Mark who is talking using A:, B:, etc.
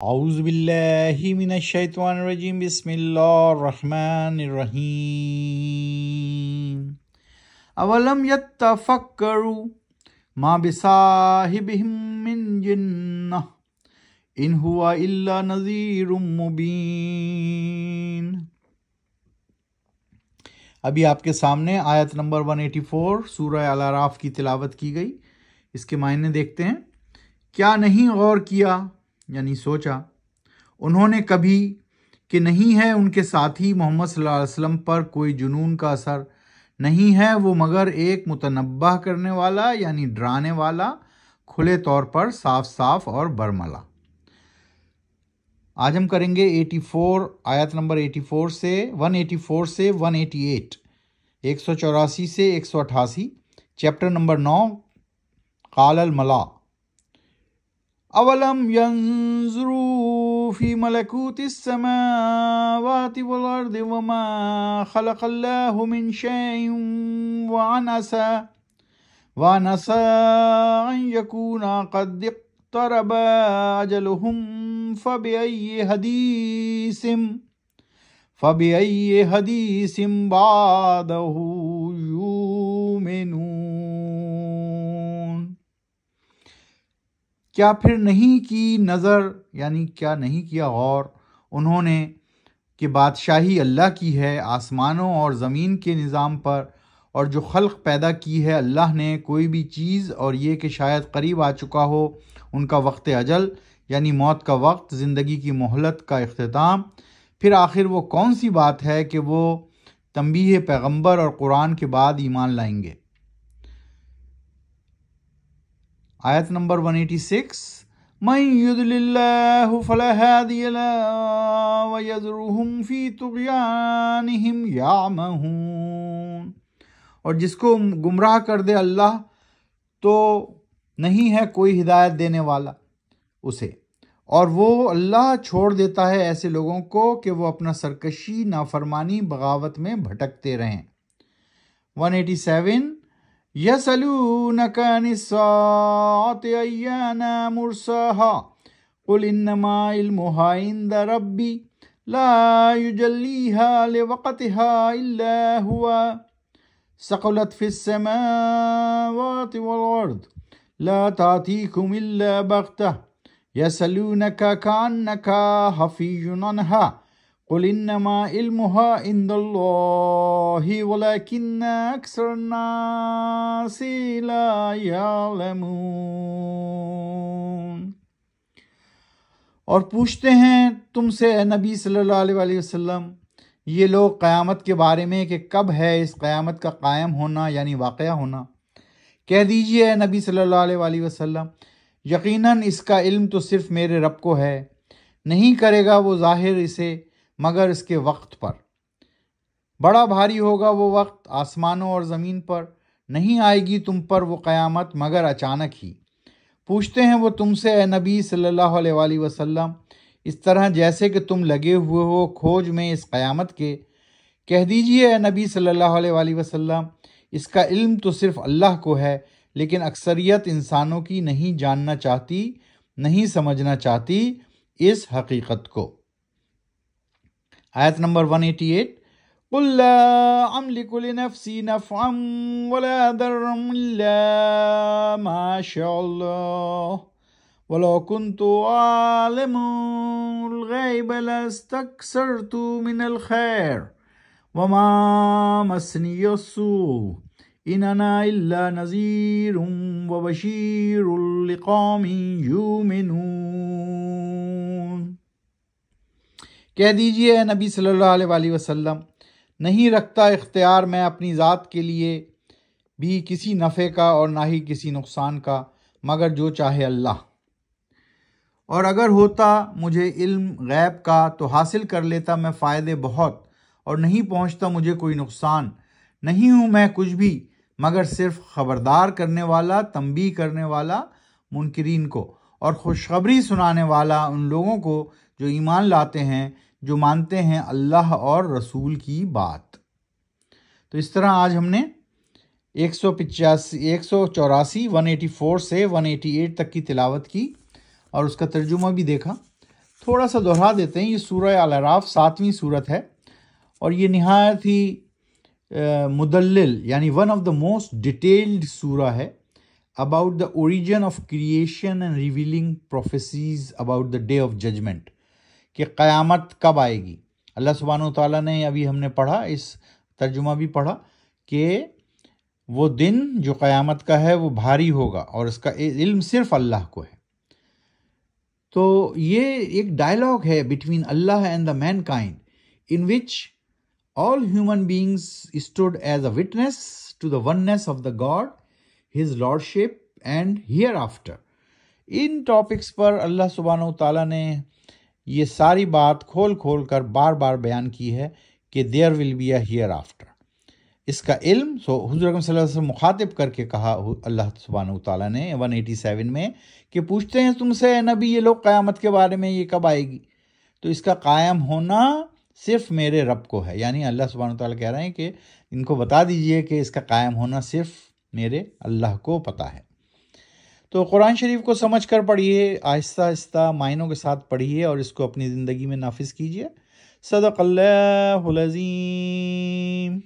A: اعوذ باللہ من الشیطان الرجیم بسم اللہ الرحمن الرحیم اولم یتفکروا ما بصاحبہم من جنہ ان هو الا نذیر مبین۔ ابھی آپ کے سامنے آیت نمبر 184 سورہ الاعراف کی تلاوت کی گئی۔ اس کے معنی دیکھتے ہیں۔ کیا نہیں غور کیا، یعنی سوچا انہوں نے کبھی کہ نہیں ہے ان کے ساتھی محمد صلی اللہ علیہ وسلم پر کوئی جنون کا اثر، نہیں ہے وہ مگر ایک متنبہ کرنے والا یعنی ڈرانے والا، کھلے طور پر صاف صاف اور برملا۔ آج ہم کریں گے 84 آیت نمبر 84 سے 184 سے 188، 184 سے 188، چیپٹر نمبر 9 قال الملا۔ اولم ينظروا في ملكوت السماوات والارض وما خلق الله من شيء وعنسى ان يكون قد اقترب اجلهم فبأي حديث بعده يؤمنون۔ کیا پھر نہیں کی نظر، یعنی کیا نہیں کیا غور انہوں نے کہ بادشاہی اللہ کی ہے آسمانوں اور زمین کے نظام پر، اور جو خلق پیدا کی ہے اللہ نے کوئی بھی چیز، اور یہ کہ شاید قریب آ چکا ہو ان کا وقت اجل، یعنی موت کا وقت، زندگی کی مہلت کا اختتام، پھر آخر وہ کون سی بات ہے کہ وہ تنبیہ پیغمبر اور قرآن کے بعد ایمان لائیں گے۔ آیت نمبر 186، من یضلل اللہ فلا ہادی لہ ویذرہم فی طغیانہم یعمہون۔ اور جس کو گمراہ کر دے اللہ تو نہیں ہے کوئی ہدایت دینے والا اسے، اور وہ اللہ چھوڑ دیتا ہے ایسے لوگوں کو کہ وہ اپنا سرکشی، نافرمانی، بغاوت میں بھٹکتے رہیں۔ 187، يسألونك عن الساعة أيان مرساها قل إنما علمها عند ربي لا يجليها لوقتها إلا هو ثقلت في السماوات والأرض لا تأتيكم إلا بغتة يسألونك كأنك حفي عنها قل انما علمها عند اللہ ولكن اکثر الناس لا يعلمون۔ اور پوچھتے ہیں تم سے اے نبی صلی اللہ علیہ وسلم یہ لوگ قیامت کے بارے میں کہ کب ہے اس قیامت کا قائم ہونا، یعنی واقعہ ہونا۔ کہہ دیجئے اے نبی صلی اللہ علیہ وسلم یقیناً اس کا علم تو صرف میرے رب کو ہے، نہیں کرے گا وہ ظاہر اسے مگر اس کے وقت پر۔ بڑا بھاری ہوگا وہ وقت آسمانوں اور زمین پر، نہیں آئے گی تم پر وہ قیامت مگر اچانک ہی۔ پوچھتے ہیں وہ تم سے اے نبی صلی اللہ علیہ وسلم اس طرح جیسے کہ تم لگے ہوئے ہو کھوج میں اس قیامت کے۔ کہہ دیجئے اے نبی صلی اللہ علیہ وسلم اس کا علم تو صرف اللہ کو ہے، لیکن اکثریت انسانوں کی نہیں جاننا چاہتی، نہیں سمجھنا چاہتی اس حقیقت کو۔ آیت نمبر 188، قُلْ لَا أَمْلِكُ لِنَفْسِي نَفْعًا وَلَا ضَرًّا إِلَّا مَا شَاءَ اللَّهُ وَلَوْ كُنْتُ أَعْلَمُ الْغَيْبَ لَاسْتَكْثَرْتُ مِنَ الْخَيْرِ وَمَا مَسَّنِيَ السُّوءُ إِنْ أَنَا إِلَّا نَذِيرٌ وَبَشِيرٌ لِقَوْمٍ يُؤْمِنُونَ۔ کہہ دیجئے اے نبی صلی اللہ علیہ وسلم نہیں رکھتا اختیار میں اپنی ذات کے لیے بھی کسی نفع کا اور نہ ہی کسی نقصان کا مگر جو چاہے اللہ، اور اگر ہوتا مجھے علم غیب کا تو حاصل کر لیتا میں فائدے بہت، اور نہیں پہنچتا مجھے کوئی نقصان، نہیں ہوں میں کچھ بھی مگر صرف خبردار کرنے والا، تنبیہ کرنے والا منکرین کو، اور خوشخبری سنانے والا ان لوگوں کو جو ایمان لاتے ہیں، جو مانتے ہیں اللہ اور رسول کی بات۔ تو اس طرح آج ہم نے 184 184 سے 188 تک کی تلاوت کی اور اس کا ترجمہ بھی دیکھا۔ تھوڑا سا دہرا دیتے ہیں، یہ سورہ الاعراف 7ویں صورت ہے، اور یہ نہایت ہی مدلل یعنی one of the most detailed سورہ ہے about the origin of creation and revealing prophecies about the day of judgment، کہ قیامت کب آئے گی۔ اللہ سبحانہ و تعالیٰ نے ابھی ہم نے پڑھا، اس ترجمہ بھی پڑھا کہ وہ دن جو قیامت کا ہے وہ بھاری ہوگا اور اس کا علم صرف اللہ کو ہے۔ تو یہ ایک ڈائلاگ ہے between Allah and the mankind in which all human beings stood as a witness to the oneness of the God, His Lordship and hereafter۔ ان ٹاپکس پر اللہ سبحانہ و تعالیٰ نے یہ ساری بات کھول کھول کر بار بار بیان کی ہے کہ there will be a hereafter۔ اس کا علم حضور اکرم صلی اللہ علیہ وسلم مخاطب کر کے کہا اللہ سبحانہ و تعالیٰ نے 187 میں کہ پوچھتے ہیں تم سے نبی یہ لوگ قیامت کے بارے میں، یہ کب آئے گی؟ تو اس کا قائم ہونا صرف میرے رب کو ہے، یعنی اللہ سبحانہ وتعالیٰ کہہ رہے ہیں کہ ان کو بتا دیجئے کہ اس کا قائم ہونا صرف میرے اللہ کو پتہ ہے۔ تو قرآن شریف کو سمجھ کر پڑھیے، آہستہ آہستہ معنوں کے ساتھ پڑھیے اور اس کو اپنی زندگی میں نافذ کیجئے۔ صدق اللہ العظیم۔